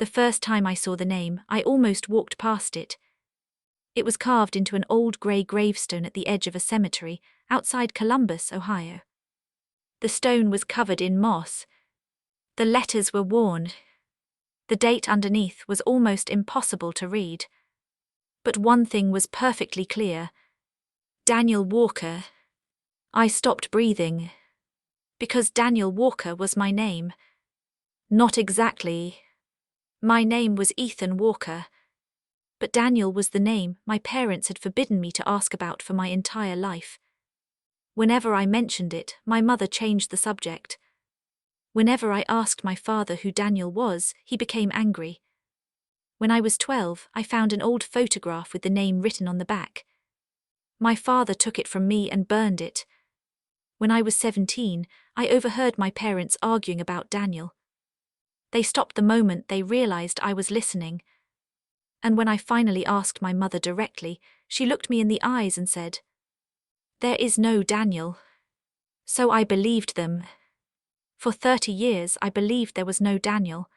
The first time I saw the name, I almost walked past it. It was carved into an old grey gravestone at the edge of a cemetery outside Columbus, Ohio. The stone was covered in moss. The letters were worn. The date underneath was almost impossible to read. But one thing was perfectly clear. Daniel Walker. I stopped breathing. Because Daniel Walker was my name. Not exactly. My name was Ethan Walker. But Daniel was the name my parents had forbidden me to ask about for my entire life. Whenever I mentioned it, my mother changed the subject. Whenever I asked my father who Daniel was, he became angry. When I was 12, I found an old photograph with the name written on the back. My father took it from me and burned it. When I was 17, I overheard my parents arguing about Daniel. They stopped the moment they realized I was listening. And when I finally asked my mother directly, she looked me in the eyes and said, "There is no Daniel." So I believed them. For 30 years I believed there was no Daniel.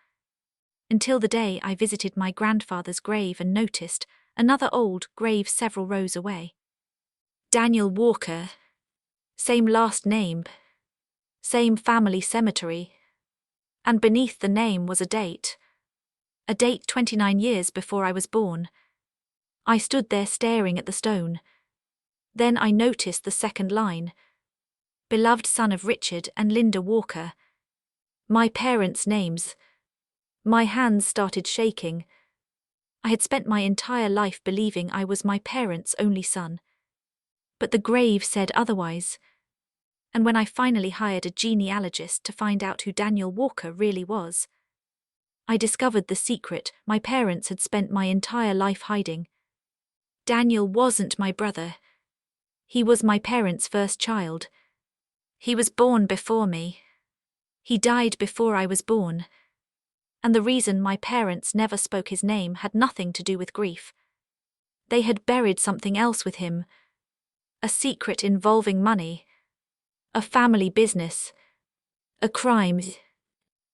Until the day I visited my grandfather's grave and noticed another old grave several rows away. Daniel Walker. Same last name. Same family cemetery. And beneath the name was a date. A date 29 years before I was born. I stood there staring at the stone. Then I noticed the second line. Beloved son of Richard and Linda Walker. My parents' names. My hands started shaking. I had spent my entire life believing I was my parents' only son. But the grave said otherwise. And when I finally hired a genealogist to find out who Daniel Walker really was, I discovered the secret my parents had spent my entire life hiding. Daniel wasn't my brother. He was my parents' first child. He was born before me. He died before I was born. And the reason my parents never spoke his name had nothing to do with grief. They had buried something else with him. A secret involving money. A family business. A crime.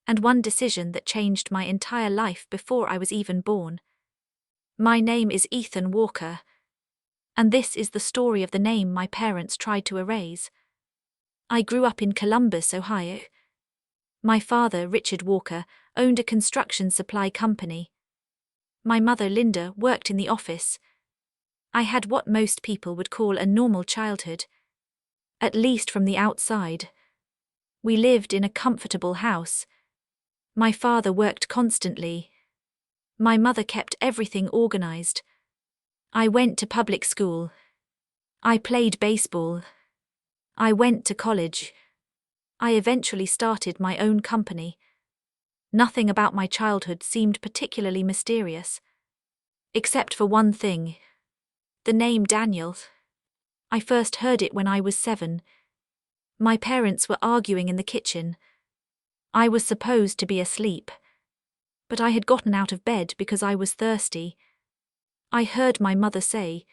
And one decision that changed my entire life before I was even born. My name is Ethan Walker. And this is the story of the name my parents tried to erase. I grew up in Columbus, Ohio. My father, Richard Walker, owned a construction supply company. My mother, Linda, worked in the office. I had what most people would call a normal childhood. At least from the outside. We lived in a comfortable house. My father worked constantly. My mother kept everything organized. I went to public school. I played baseball. I went to college. I eventually started my own company. Nothing about my childhood seemed particularly mysterious. Except for one thing. The name Daniel. I first heard it when I was 7. My parents were arguing in the kitchen. I was supposed to be asleep. But I had gotten out of bed because I was thirsty. I heard my mother say,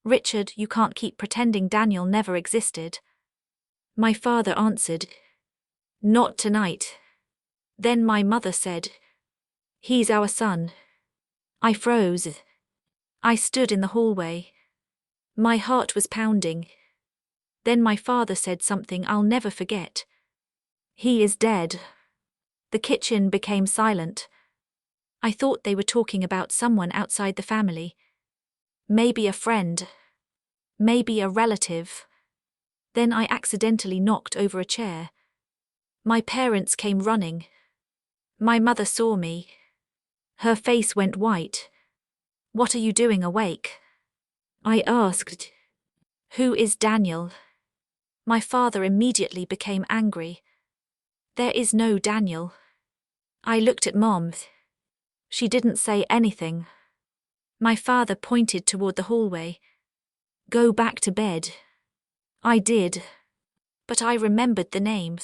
"Richard, you can't keep pretending Daniel never existed." My father answered, "Not tonight." Then my mother said, "He's our son." I froze. I stood in the hallway. My heart was pounding. Then my father said something I'll never forget. "He is dead." The kitchen became silent. I thought they were talking about someone outside the family. Maybe a friend. Maybe a relative. Then I accidentally knocked over a chair. My parents came running. My mother saw me. Her face went white. "What are you doing awake?" I asked. "Who is Daniel?" My father immediately became angry. "There is no Daniel." I looked at Mom. She didn't say anything. My father pointed toward the hallway. "Go back to bed." I did. But I remembered the name.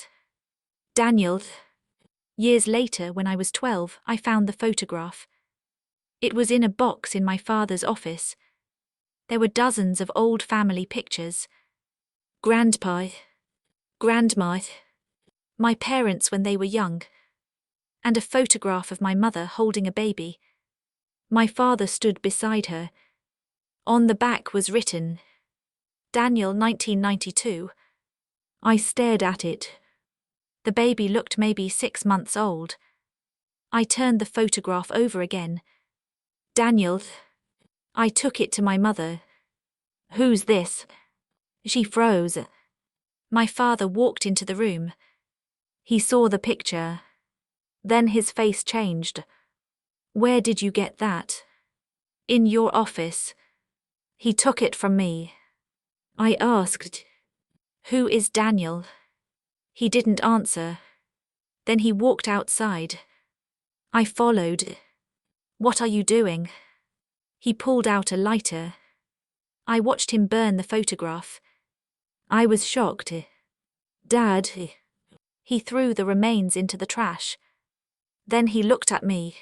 Daniel. Years later, when I was 12, I found the photograph. It was in a box in my father's office. There were dozens of old family pictures. Grandpa. Grandma. My parents when they were young. and a photograph of my mother holding a baby. My father stood beside her. On the back was written, Daniel 1992. I stared at it. The baby looked maybe 6 months old. I turned the photograph over again. Daniel. I took it to my mother. Who's this? She froze. My father walked into the room. He saw the picture. Then his face changed. Where did you get that? In your office. He took it from me. I asked, Who is Daniel? He didn't answer. Then he walked outside. I followed. What are you doing? He pulled out a lighter. I watched him burn the photograph. I was shocked. Dad. He threw the remains into the trash. Then he looked at me.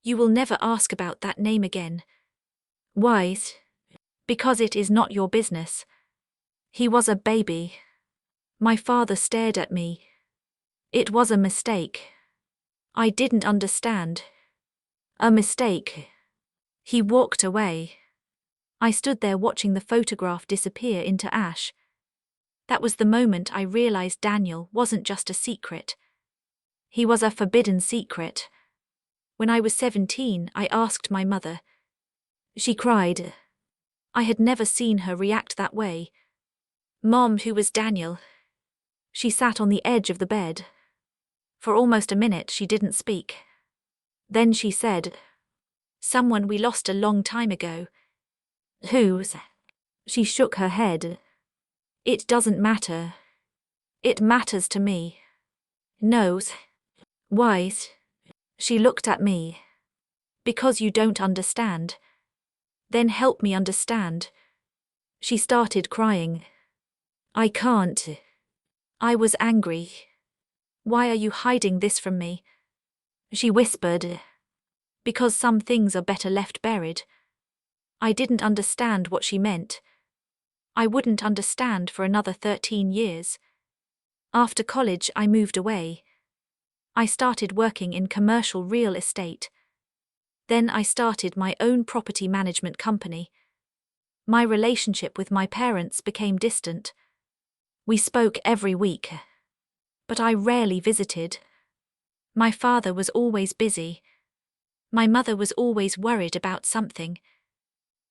You will never ask about that name again. Why? Because it is not your business. He was a baby. My father stared at me. It was a mistake. I didn't understand. A mistake. He walked away. I stood there watching the photograph disappear into ash. That was the moment I realized Daniel wasn't just a secret. He was a forbidden secret. When I was 17, I asked my mother. She cried. I had never seen her react that way. Mom, who was Daniel? She sat on the edge of the bed. For almost a minute she didn't speak. Then she said, Someone we lost a long time ago. Who's? She shook her head. It doesn't matter. It matters to me. Knows. Why? She looked at me. Because you don't understand. Then help me understand. She started crying. I can't. I was angry. Why are you hiding this from me? She whispered. Because some things are better left buried. I didn't understand what she meant. I wouldn't understand for another 13 years. After college, I moved away. I started working in commercial real estate. Then I started my own property management company. My relationship with my parents became distant. We spoke every week. But I rarely visited. My father was always busy. My mother was always worried about something.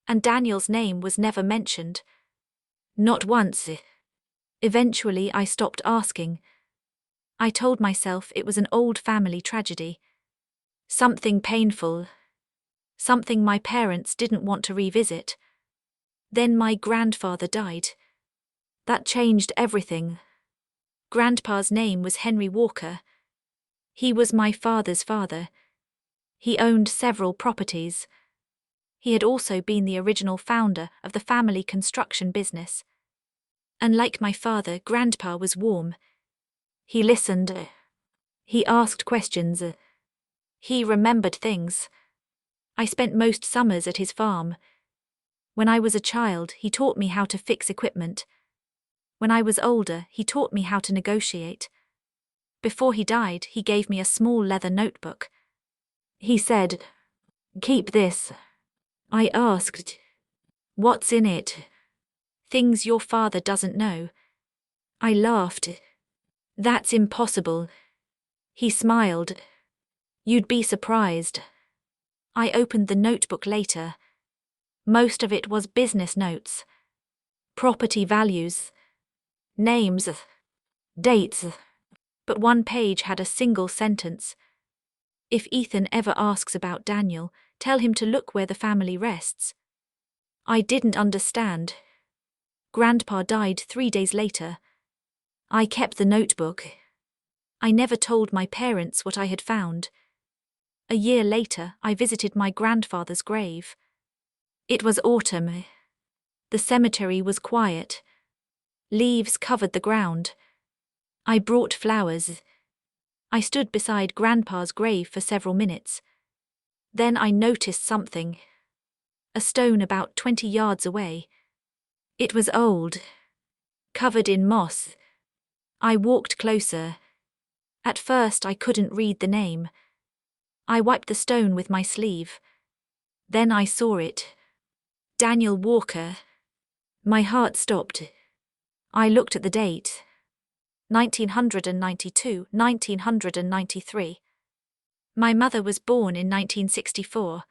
And Daniel's name was never mentioned. Not once. Eventually I stopped asking. I told myself it was an old family tragedy. Something painful. Something my parents didn't want to revisit. Then my grandfather died. That changed everything. Grandpa's name was Henry Walker. He was my father's father. He owned several properties. He had also been the original founder of the family construction business. And like my father, Grandpa was warm. He listened. He asked questions. He remembered things. I spent most summers at his farm. When I was a child, he taught me how to fix equipment. When I was older, he taught me how to negotiate. Before he died, he gave me a small leather notebook. He said, Keep this. I asked, What's in it? Things your father doesn't know. I laughed. That's impossible. He smiled. You'd be surprised. I opened the notebook later. Most of it was business notes. Property values. Names. Dates. But one page had a single sentence. If Ethan ever asks about Daniel, tell him to look where the family rests. I didn't understand. Grandpa died 3 days later. I kept the notebook. I never told my parents what I had found. A year later, I visited my grandfather's grave. It was autumn. The cemetery was quiet. Leaves covered the ground. I brought flowers. I stood beside Grandpa's grave for several minutes. Then I noticed something. A stone about 20 yards away. It was old. Covered in moss. I walked closer. At first I couldn't read the name. I wiped the stone with my sleeve. Then I saw it. Daniel Walker. My heart stopped. I looked at the date. 1992, 1993. My mother was born in 1964.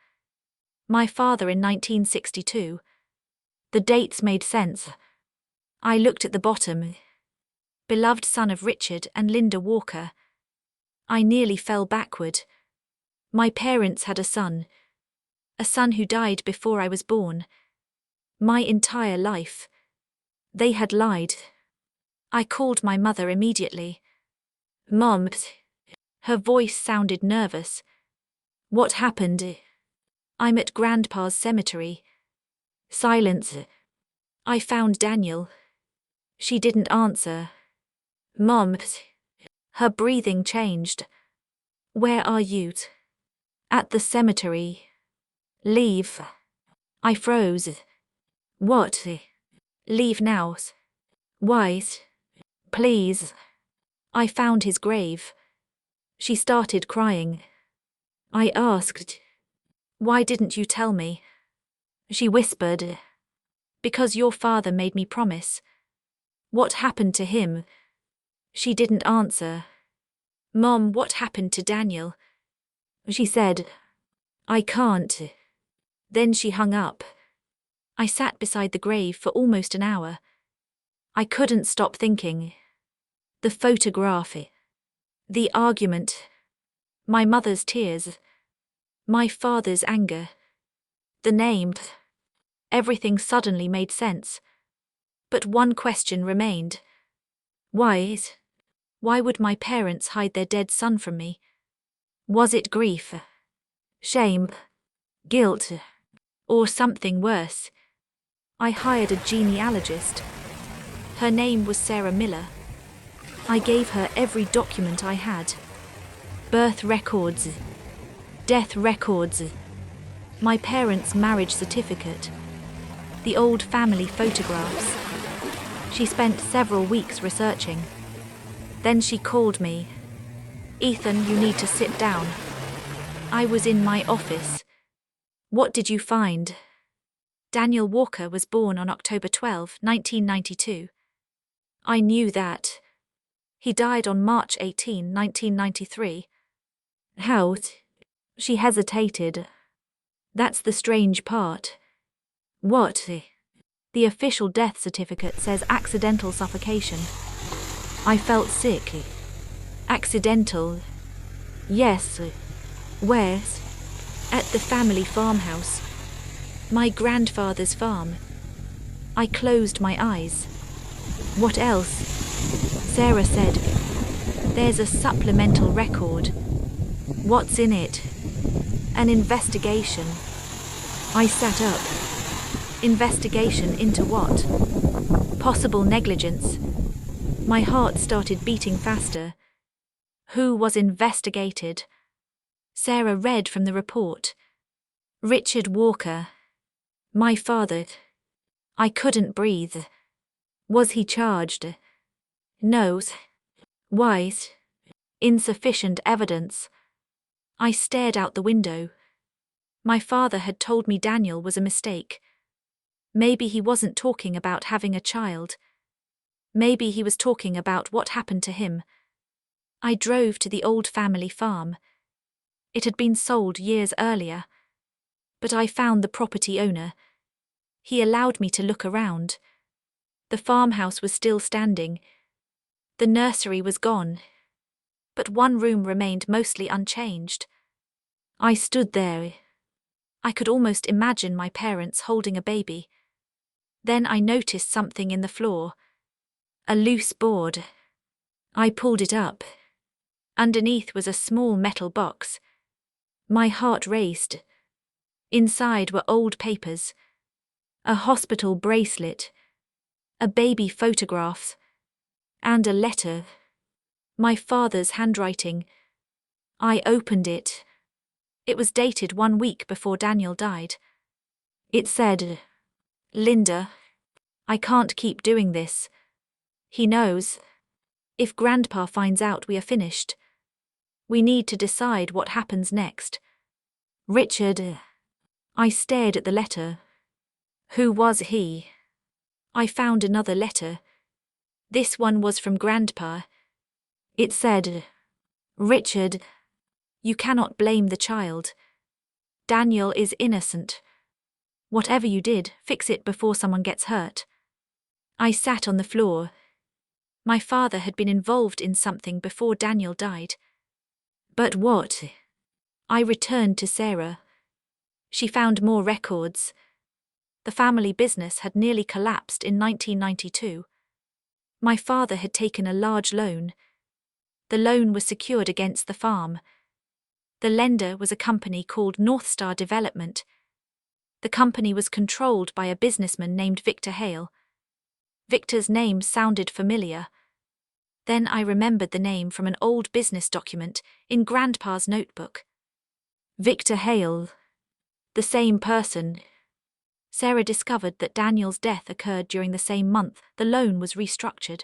My father in 1962. The dates made sense. I looked at the bottom. Beloved son of Richard and Linda Walker. I nearly fell backward. My parents had a son who died before I was born. My entire life. They had lied. I called my mother immediately. Mom. Her voice sounded nervous. What happened? I'm at Grandpa's cemetery. Silence. I found Daniel. She didn't answer. Mom. Her breathing changed. Where are you? At the cemetery. Leave. I froze. What? Leave now. Why? Please. I found his grave. She started crying. I asked, why didn't you tell me? She whispered, because your father made me promise. What happened to him? She didn't answer. Mom, what happened to Daniel? She said, I can't. Then she hung up. I sat beside the grave for almost an hour. I couldn't stop thinking. The photograph. The argument. My mother's tears. My father's anger. The name. Everything suddenly made sense. But one question remained. Why would my parents hide their dead son from me? Was it grief? Shame? Guilt? Or something worse? I hired a genealogist. Her name was Sarah Miller. I gave her every document I had. Birth records. Death records. My parents' marriage certificate. The old family photographs. She spent several weeks researching. Then she called me. Ethan, you need to sit down. I was in my office. What did you find? Daniel Walker was born on October 12, 1992. I knew that. He died on March 18, 1993. How? She hesitated. That's the strange part. What? The official death certificate says accidental suffocation. I felt sick. Accidental. Yes. Where? At the family farmhouse. My grandfather's farm. I closed my eyes. What else? Sarah said, there's a supplemental record. What's in it? An investigation. I sat up. Investigation into what? Possible negligence. My heart started beating faster. Who was investigated? Sarah read from the report. Richard Walker. My father. I couldn't breathe. Was he charged? No. Why? Insufficient evidence. I stared out the window. My father had told me Daniel was a mistake. Maybe he wasn't talking about having a child. Maybe he was talking about what happened to him. I drove to the old family farm. It had been sold years earlier. But I found the property owner. He allowed me to look around. The farmhouse was still standing. The nursery was gone. But one room remained mostly unchanged. I stood there. I could almost imagine my parents holding a baby. Then I noticed something in the floor. A loose board. I pulled it up. Underneath was a small metal box. My heart raced. Inside were old papers. A hospital bracelet. A baby photograph. And a letter. My father's handwriting. I opened it. It was dated 1 week before Daniel died. It said, Linda, I can't keep doing this. He knows. If Grandpa finds out, we are finished. We need to decide what happens next. Richard. I stared at the letter. Who was he? I found another letter. This one was from Grandpa. It said, Richard, you cannot blame the child. Daniel is innocent. Whatever you did, fix it before someone gets hurt. I sat on the floor. My father had been involved in something before Daniel died. But what? I returned to Sarah. She found more records. The family business had nearly collapsed in 1992. My father had taken a large loan. The loan was secured against the farm. The lender was a company called North Star Development. The company was controlled by a businessman named Victor Hale. Victor's name sounded familiar. Then I remembered the name from an old business document in Grandpa's notebook. Victor Hale. The same person. Sarah discovered that Daniel's death occurred during the same month the loan was restructured.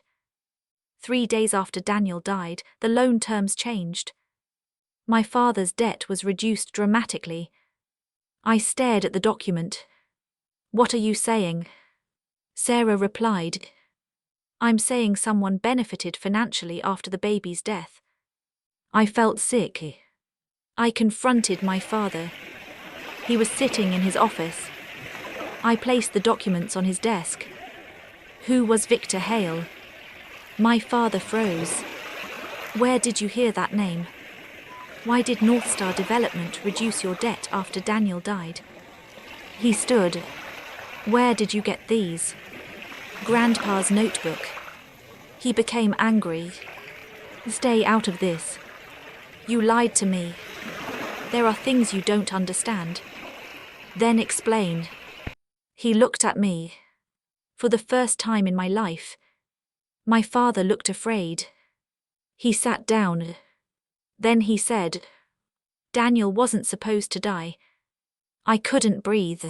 3 days after Daniel died, the loan terms changed. My father's debt was reduced dramatically. I stared at the document. What are you saying? Sarah replied, I'm saying someone benefited financially after the baby's death. I felt sick. I confronted my father. He was sitting in his office. I placed the documents on his desk. Who was Victor Hale? My father froze. Where did you hear that name? Why did North Star Development reduce your debt after Daniel died? He stood. Where did you get these? Grandpa's notebook. He became angry. Stay out of this. You lied to me. There are things you don't understand. Then explain. He looked at me. For the first time in my life, my father looked afraid. He sat down. Then he said, Daniel wasn't supposed to die. I couldn't breathe.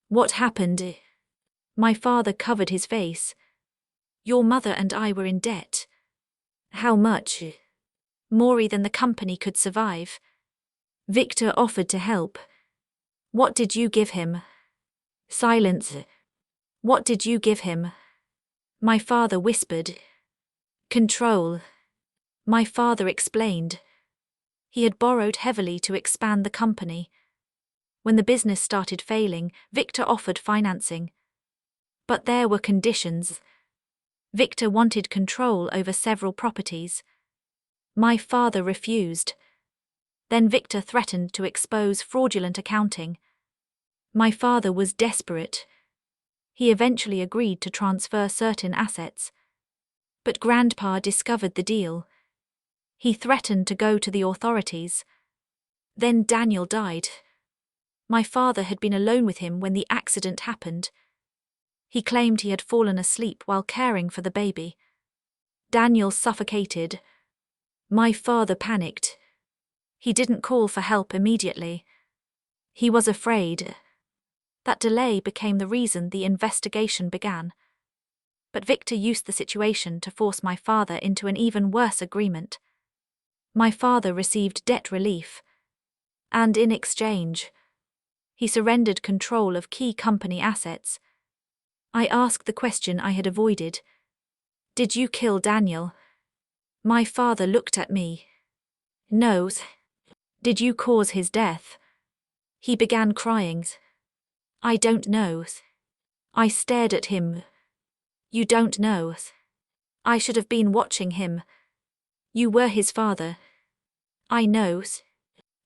What happened? My father covered his face. Your mother and I were in debt. How much? More than the company could survive. Victor offered to help. What did you give him? Silence. What did you give him? My father whispered. Control. My father explained. He had borrowed heavily to expand the company. When the business started failing, Victor offered financing. But there were conditions. Victor wanted control over several properties. My father refused. Then Victor threatened to expose fraudulent accounting. My father was desperate. He eventually agreed to transfer certain assets. But Grandpa discovered the deal. He threatened to go to the authorities. Then Daniel died. My father had been alone with him when the accident happened. He claimed he had fallen asleep while caring for the baby. Daniel suffocated. My father panicked. He didn't call for help immediately. He was afraid. That delay became the reason the investigation began. But Victor used the situation to force my father into an even worse agreement. My father received debt relief. And in exchange, he surrendered control of key company assets. I asked the question I had avoided. Did you kill Daniel? My father looked at me. No. Did you cause his death? He began crying. I don't know. I stared at him. You don't know. I should have been watching him. You were his father. I know.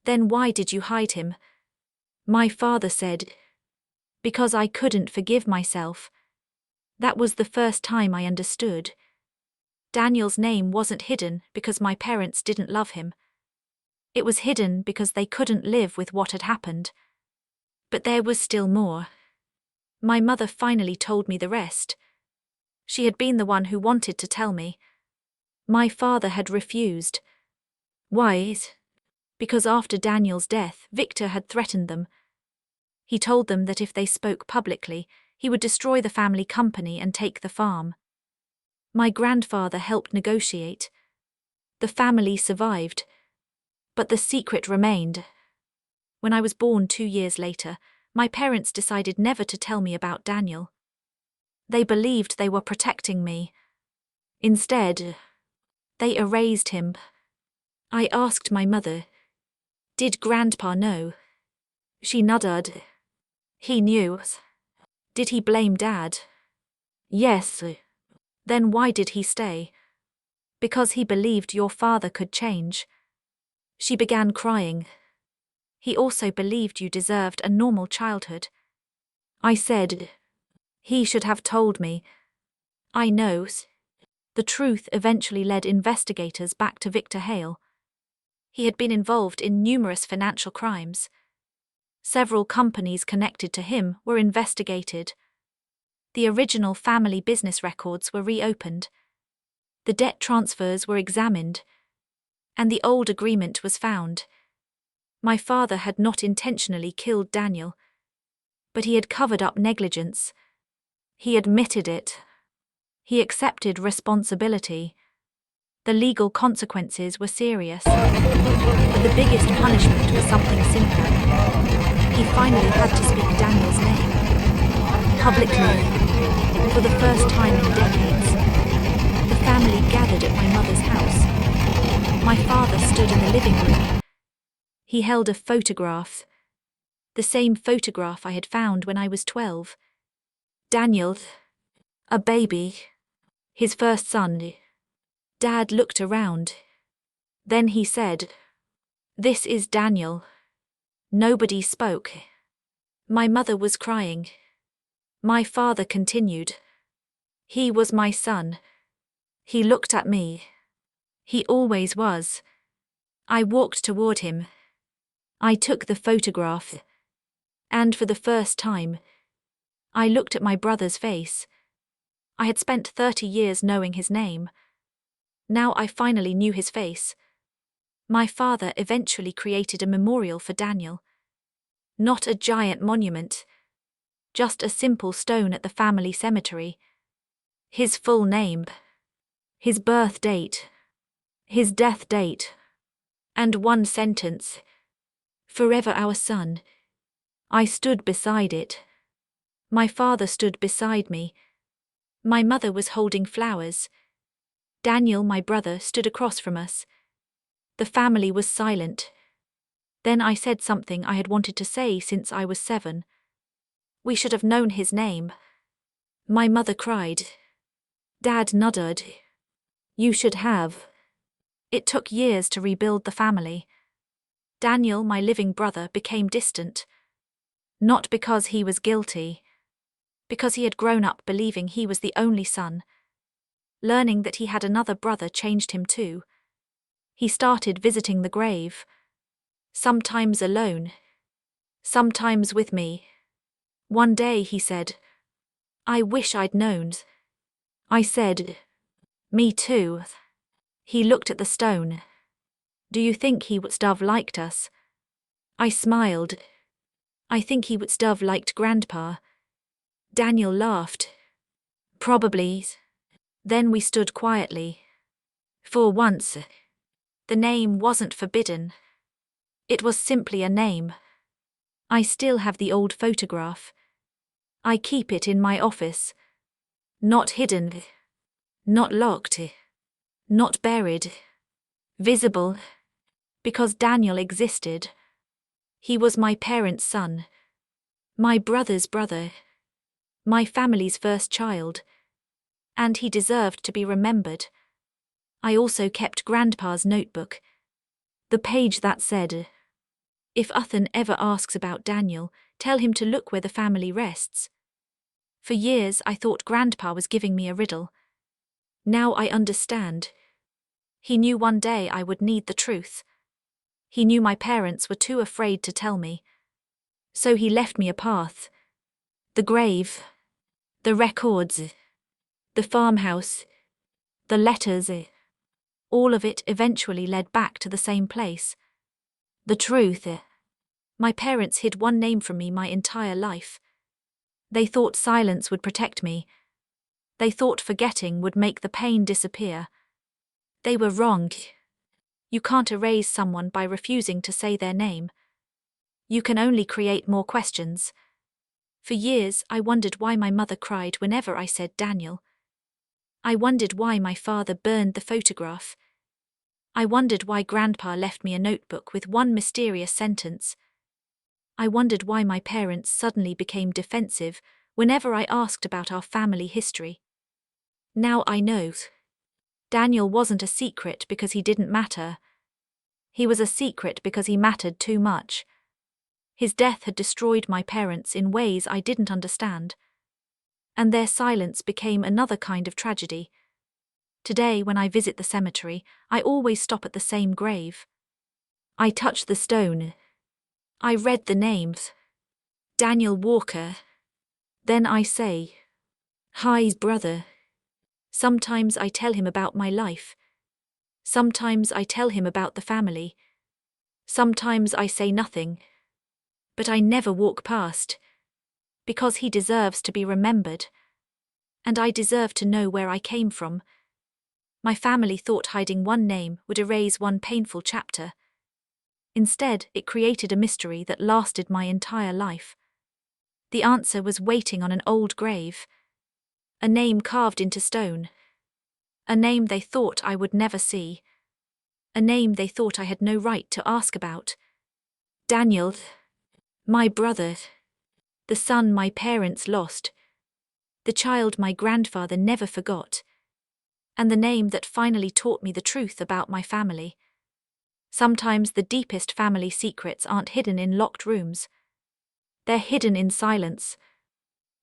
Then why did you hide him? My father said, because I couldn't forgive myself. That was the first time I understood. Daniel's name wasn't hidden because my parents didn't love him. It was hidden because they couldn't live with what had happened. But there was still more. My mother finally told me the rest. She had been the one who wanted to tell me. My father had refused. Why? Because after Daniel's death, Victor had threatened them. He told them that if they spoke publicly, he would destroy the family company and take the farm. My grandfather helped negotiate. The family survived. But the secret remained. When I was born 2 years later, my parents decided never to tell me about Daniel. They believed they were protecting me. Instead, they erased him. I asked my mother, "Did Grandpa know?" She nodded. "He knew." "Did he blame Dad?" "Yes." "Then why did he stay?" "Because he believed your father could change." She began crying. "He also believed you deserved a normal childhood." I said, "He should have told me." "I know." The truth eventually led investigators back to Victor Hale. He had been involved in numerous financial crimes. Several companies connected to him were investigated. The original family business records were reopened. The debt transfers were examined. And the old agreement was found. My father had not intentionally killed Daniel, but he had covered up negligence. He admitted it. He accepted responsibility. The legal consequences were serious. But the biggest punishment was something simpler. He finally had to speak Daniel's name. Publicly. For the first time in decades. The family gathered at my mother's house. My father stood in the living room. He held a photograph. The same photograph I had found when I was 12. Daniel. A baby. His first son. Dad looked around. Then he said, "This is Daniel." Nobody spoke. My mother was crying. My father continued. "He was my son. He looked at me. He always was." I walked toward him. I took the photograph. And for the first time, I looked at my brother's face. I had spent 30 years knowing his name. Now I finally knew his face. My father eventually created a memorial for Daniel. Not a giant monument, just a simple stone at the family cemetery. His full name, his birth date, his death date, and one sentence, "Forever our son." I stood beside it. My father stood beside me. My mother was holding flowers. Daniel, my brother, stood across from us. The family was silent. Then I said something I had wanted to say since I was 7. "We should have known his name." My mother cried. Dad nodded. "You should have." It took years to rebuild the family. Daniel, my living brother, became distant. Not because he was guilty. Because he had grown up believing he was the only son. Learning that he had another brother changed him too. He started visiting the grave. Sometimes alone. Sometimes with me. One day he said, "I wish I'd known." I said, "Me too." He looked at the stone. "Do you think he would have liked us?" I smiled. "I think he would have liked Grandpa." Daniel laughed. "Probably." Then we stood quietly. For once, the name wasn't forbidden. It was simply a name. I still have the old photograph. I keep it in my office. Not hidden. Not locked. Not buried. Visible. Because Daniel existed. He was my parents' son. My brother's brother. My family's first child. And he deserved to be remembered. I also kept Grandpa's notebook. The page that said, "If Uthan ever asks about Daniel, tell him to look where the family rests." For years I thought Grandpa was giving me a riddle. Now I understand. He knew one day I would need the truth. He knew my parents were too afraid to tell me. So he left me a path. The grave. The records. The farmhouse. The letters. All of it eventually led back to the same place. The truth. My parents hid one name from me my entire life. They thought silence would protect me. They thought forgetting would make the pain disappear. They were wrong. You can't erase someone by refusing to say their name. You can only create more questions. For years, I wondered why my mother cried whenever I said Daniel. I wondered why my father burned the photograph. I wondered why Grandpa left me a notebook with one mysterious sentence. I wondered why my parents suddenly became defensive whenever I asked about our family history. Now I know. Daniel wasn't a secret because he didn't matter. He was a secret because he mattered too much. His death had destroyed my parents in ways I didn't understand. And their silence became another kind of tragedy. Today, when I visit the cemetery, I always stop at the same grave. I touch the stone. I read the names. Daniel Walker. Then I say, "Hi, brother." Sometimes I tell him about my life. Sometimes I tell him about the family. Sometimes I say nothing. But I never walk past. Because he deserves to be remembered. And I deserve to know where I came from. My family thought hiding one name would erase one painful chapter. Instead, it created a mystery that lasted my entire life. The answer was waiting on an old grave. A name carved into stone. A name they thought I would never see. A name they thought I had no right to ask about. Daniel. My brother. The son my parents lost. The child my grandfather never forgot. And the name that finally taught me the truth about my family. Sometimes the deepest family secrets aren't hidden in locked rooms. They're hidden in silence.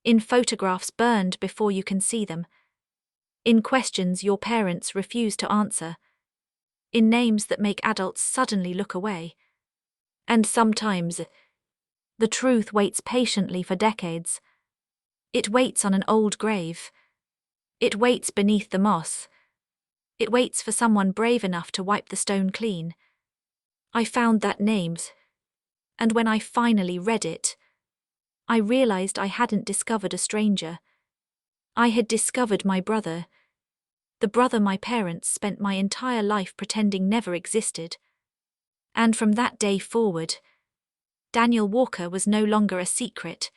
In photographs burned before you can see them. In questions your parents refuse to answer. In names that make adults suddenly look away. And sometimes, the truth waits patiently for decades. It waits on an old grave. It waits beneath the moss. It waits for someone brave enough to wipe the stone clean. I found that name, and when I finally read it, I realized I hadn't discovered a stranger. I had discovered my brother. The brother my parents spent my entire life pretending never existed. And from that day forward, Daniel Walker was no longer a secret.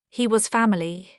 He was family.